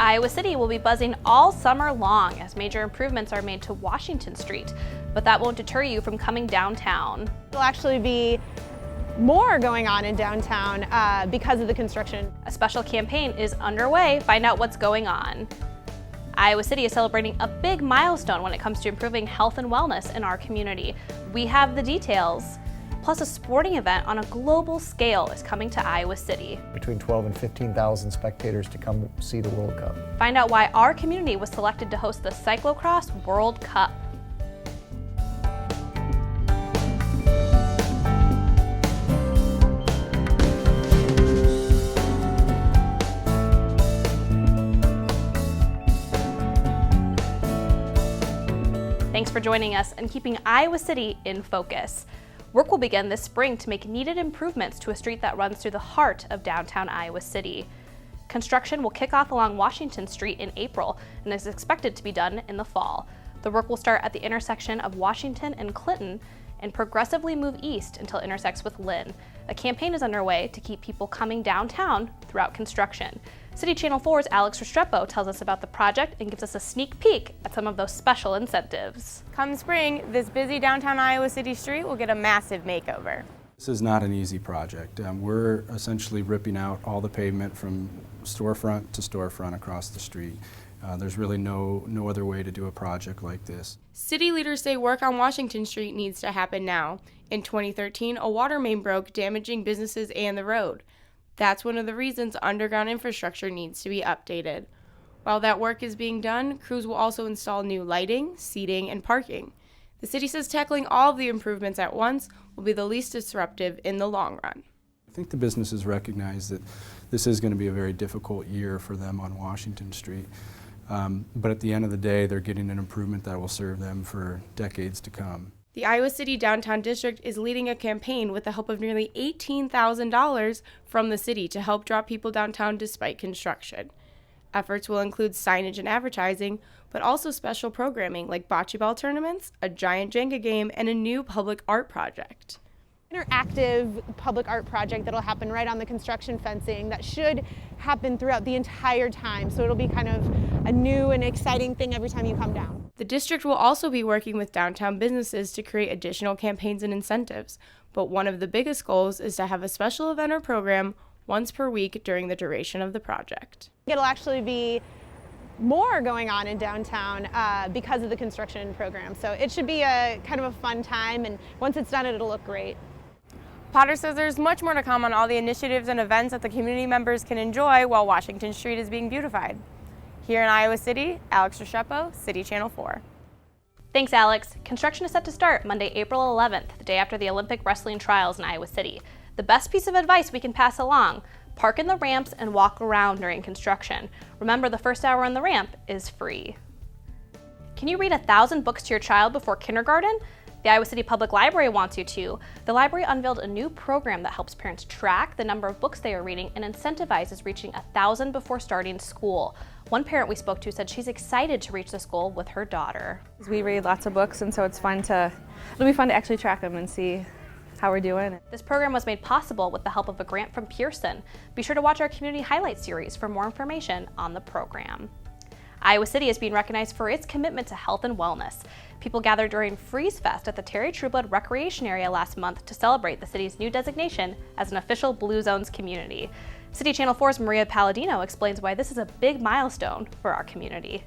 Iowa City will be buzzing all summer long as major improvements are made to Washington Street, but that won't deter you from coming downtown. There'll actually be more going on in downtown because of the construction. A special campaign is underway. Find out what's going on. Iowa City is celebrating a big milestone when it comes to improving health and wellness in our community. We have the details. Plus, a sporting event on a global scale is coming to Iowa City. Between 12 and 15,000 spectators to come see the World Cup. Find out why our community was selected to host the Cyclo-Cross World Cup. Thanks for joining us and keeping Iowa City in focus. Work will begin this spring to make needed improvements to a street that runs through the heart of downtown Iowa City. Construction will kick off along Washington Street in April and is expected to be done in the fall. The work will start at the intersection of Washington and Clinton and progressively move east until it intersects with Lynn. A campaign is underway to keep people coming downtown throughout construction. City Channel 4's Alex Restrepo tells us about the project and gives us a sneak peek at some of those special incentives. Come spring, this busy downtown Iowa City street will get a massive makeover. This is not an easy project. We're essentially ripping out all the pavement from storefront to storefront across the street. There's really no other way to do a project like this. City leaders say work on Washington Street needs to happen now. In 2013, a water main broke, damaging businesses and the road. That's one of the reasons underground infrastructure needs to be updated. While that work is being done, crews will also install new lighting, seating, and parking. The city says tackling all of the improvements at once will be the least disruptive in the long run. I think the businesses recognize that this is going to be a very difficult year for them on Washington Street. But at the end of the day, they're getting an improvement that will serve them for decades to come. The Iowa City Downtown District is leading a campaign with the help of nearly $18,000 from the city to help draw people downtown despite construction. Efforts will include signage and advertising, but also special programming like bocce ball tournaments, a giant Jenga game, and a new public art project. Interactive public art project that'll happen right on the construction fencing that should happen throughout the entire time. So it'll be kind of a new and exciting thing every time you come down. The district will also be working with downtown businesses to create additional campaigns and incentives. But one of the biggest goals is to have a special event or program once per week during the duration of the project. It'll actually be more going on in downtown because of the construction program. So it should be a kind of a fun time, and once it's done, it'll look great. Potter says there's much more to come on all the initiatives and events that the community members can enjoy while Washington Street is being beautified. Here in Iowa City, Alex Restrepo, City Channel 4. Thanks, Alex. Construction is set to start Monday, April 11th, the day after the Olympic wrestling trials in Iowa City. The best piece of advice we can pass along: park in the ramps and walk around during construction. Remember, the first hour on the ramp is free. Can you read 1,000 books to your child before kindergarten? The Iowa City Public Library wants you to. The library unveiled a new program that helps parents track the number of books they are reading and incentivizes reaching 1,000 before starting school. One parent we spoke to said she's excited to reach this goal with her daughter. We read lots of books, and so it'll be fun to actually track them and see how we're doing. This program was made possible with the help of a grant from Pearson. Be sure to watch our Community Highlights series for more information on the program. Iowa City is being recognized for its commitment to health and wellness. People gathered during Freeze Fest at the Terry Trueblood Recreation Area last month to celebrate the city's new designation as an official Blue Zones community. City Channel 4's Maria Palladino explains why this is a big milestone for our community.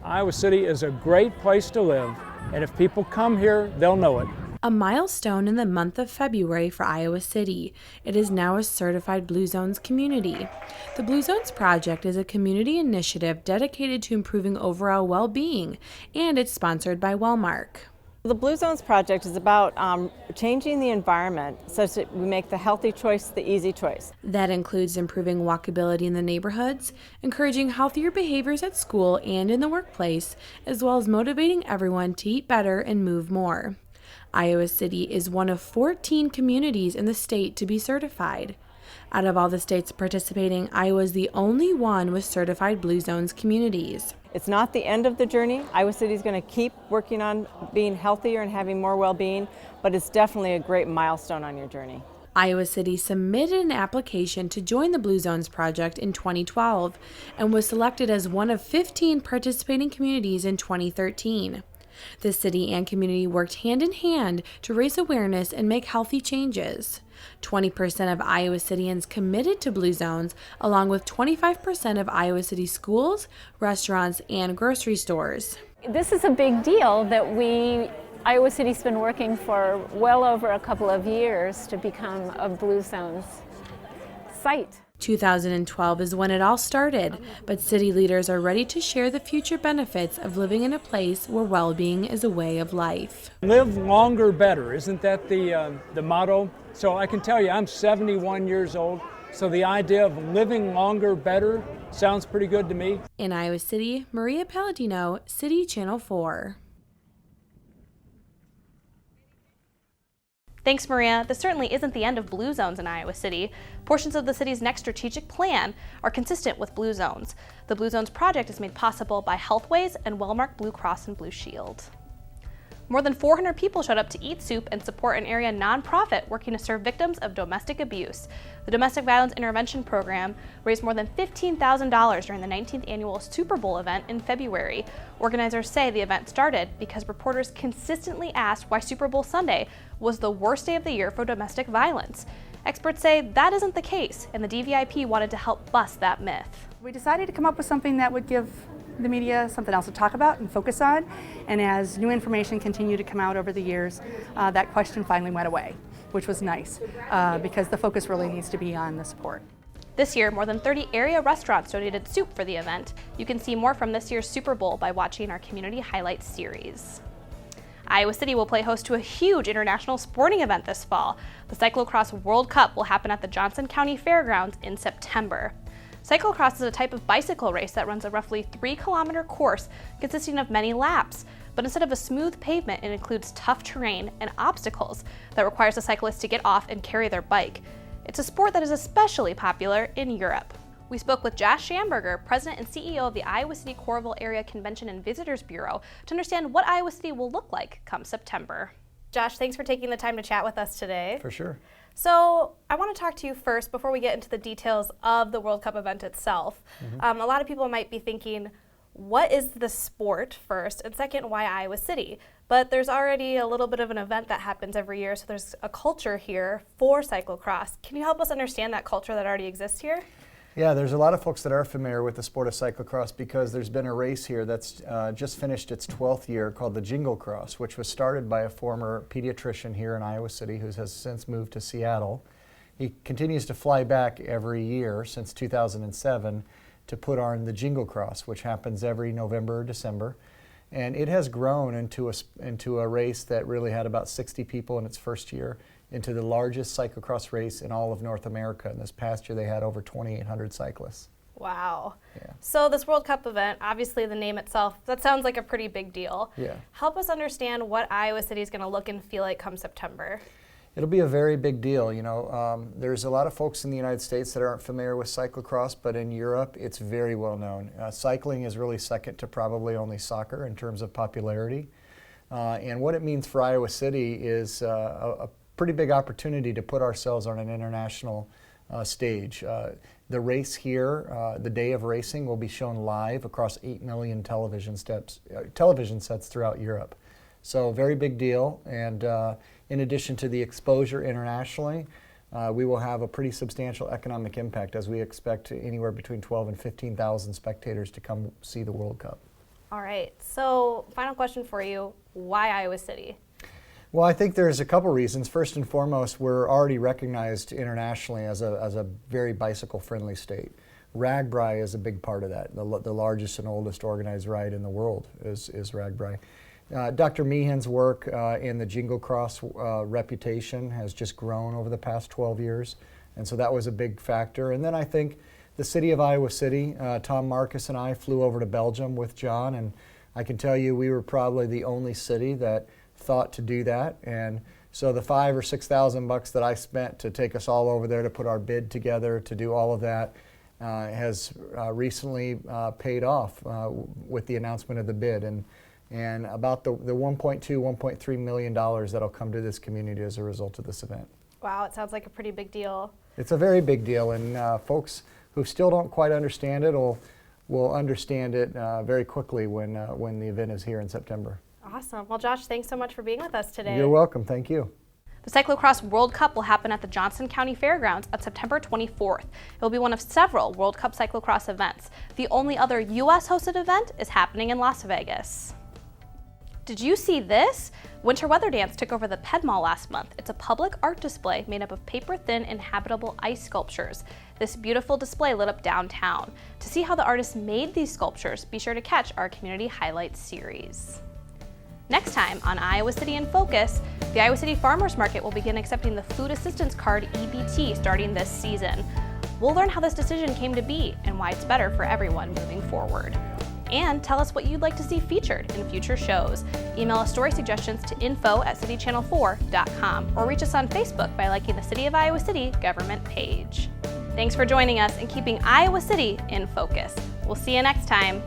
Iowa City is a great place to live, and if people come here, they'll know it. A milestone in the month of February for Iowa City. It is now a certified Blue Zones community. The Blue Zones Project is a community initiative dedicated to improving overall well-being, and it's sponsored by Wellmark. The Blue Zones Project is about changing the environment such that we make the healthy choice the easy choice. That includes improving walkability in the neighborhoods, encouraging healthier behaviors at school and in the workplace, as well as motivating everyone to eat better and move more. Iowa City is one of 14 communities in the state to be certified. Out of all the states participating, Iowa is the only one with certified Blue Zones communities. It's not the end of the journey. Iowa City is going to keep working on being healthier and having more well-being, but it's definitely a great milestone on your journey. Iowa City submitted an application to join the Blue Zones project in 2012 and was selected as one of 15 participating communities in 2013. The city and community worked hand in hand to raise awareness and make healthy changes. 20% of Iowa Cityans committed to Blue Zones, along with 25% of Iowa City schools, restaurants, and grocery stores. This is a big deal that Iowa City's been working for well over a couple of years to become a Blue Zones site. 2012 is when it all started, but city leaders are ready to share the future benefits of living in a place where well-being is a way of life. Live longer, better. Isn't that the motto? So I can tell you, I'm 71 years old, so the idea of living longer, better sounds pretty good to me. In Iowa City, Maria Palladino, City Channel 4. Thanks, Maria. This certainly isn't the end of Blue Zones in Iowa City. Portions of the city's next strategic plan are consistent with Blue Zones. The Blue Zones project is made possible by Healthways and Wellmark Blue Cross and Blue Shield. More than 400 people showed up to eat soup and support an area nonprofit working to serve victims of domestic abuse. The Domestic Violence Intervention Program raised more than $15,000 during the 19th annual Super Bowl event in February. Organizers say the event started because reporters consistently asked why Super Bowl Sunday was the worst day of the year for domestic violence. Experts say that isn't the case, and the DVIP wanted to help bust that myth. We decided to come up with something that would give the media something else to talk about and focus on, and as new information continued to come out over the years, that question finally went away, which was nice, because the focus really needs to be on the support. This year, more than 30 area restaurants donated soup for the event. You can see more from this year's Super Bowl by watching our Community Highlights series. Iowa City will play host to a huge international sporting event this fall. The Cyclo-Cross World Cup will happen at the Johnson County Fairgrounds in September. Cyclocross is a type of bicycle race that runs a roughly 3-kilometer course consisting of many laps. But instead of a smooth pavement, it includes tough terrain and obstacles that requires the cyclist to get off and carry their bike. It's a sport that is especially popular in Europe. We spoke with Josh Schamberger, President and CEO of the Iowa City Coralville Area Convention and Visitors Bureau, to understand what Iowa City will look like come September. Josh, thanks for taking the time to chat with us today. For sure. So I want to talk to you first before we get into the details of the World Cup event itself. A lot of people might be thinking, what is the sport first, and second, why Iowa City? But there's already a little bit of an event that happens every year, so there's a culture here for cyclocross. Can you help us understand that culture that already exists here? Yeah, there's a lot of folks that are familiar with the sport of cyclocross because there's been a race here that's just finished its 12th year called the Jingle Cross, which was started by a former pediatrician here in Iowa City who has since moved to Seattle. He continues to fly back every year since 2007 to put on the Jingle Cross, which happens every November or December. And it has grown into a race that really had about 60 people in its first year, into the largest cyclocross race in all of North America. And this past year they had over 2,800 cyclists. Wow. Yeah. So this World Cup event, obviously the name itself, that sounds like a pretty big deal. Yeah. Help us understand what Iowa City is going to look and feel like come September. It'll be a very big deal. You know, there's a lot of folks in the United States that aren't familiar with cyclocross, but in Europe it's very well known. Cycling is really second to probably only soccer in terms of popularity. And what it means for Iowa City is a pretty big opportunity to put ourselves on an international stage. The race here, the day of racing, will be shown live across 8 million television sets throughout Europe. So very big deal, and in addition to the exposure internationally, we will have a pretty substantial economic impact as we expect anywhere between 12 and 15,000 spectators to come see the World Cup. All right, so final question for you, why Iowa City? Well, I think there's a couple reasons. First and foremost, we're already recognized internationally as a very bicycle-friendly state. RAGBRAI is a big part of that. The largest and oldest organized ride in the world is RAGBRAI. Dr. Meehan's work in the Jingle Cross reputation has just grown over the past 12 years, and so that was a big factor. And then I think the city of Iowa City, Tom Marcus and I flew over to Belgium with John, and I can tell you we were probably the only city that thought to do that. And so the $5,000 or $6,000 that I spent to take us all over there to put our bid together to do all of that has recently paid off with the announcement of the bid. And about the $1.2, $1.3 million that'll come to this community as a result of this event. Wow, it sounds like a pretty big deal. It's a very big deal, and folks who still don't quite understand it will understand it very quickly when the event is here in September. Awesome. Well, Josh, thanks so much for being with us today. You're welcome. Thank you. The Cyclo-Cross World Cup will happen at the Johnson County Fairgrounds on September 24th. It will be one of several World Cup cyclocross events. The only other U.S. hosted event is happening in Las Vegas. Did you see this? Winter Weather Dance took over the Ped Mall last month. It's a public art display made up of paper-thin inhabitable ice sculptures. This beautiful display lit up downtown. To see how the artists made these sculptures, be sure to catch our Community Highlights series. Next time on Iowa City in Focus, the Iowa City Farmers Market will begin accepting the Food Assistance Card EBT starting this season. We'll learn how this decision came to be and why it's better for everyone moving forward. And tell us what you'd like to see featured in future shows. Email us story suggestions to info@citychannel4.com or reach us on Facebook by liking the City of Iowa City government page. Thanks for joining us and keeping Iowa City in focus. We'll see you next time.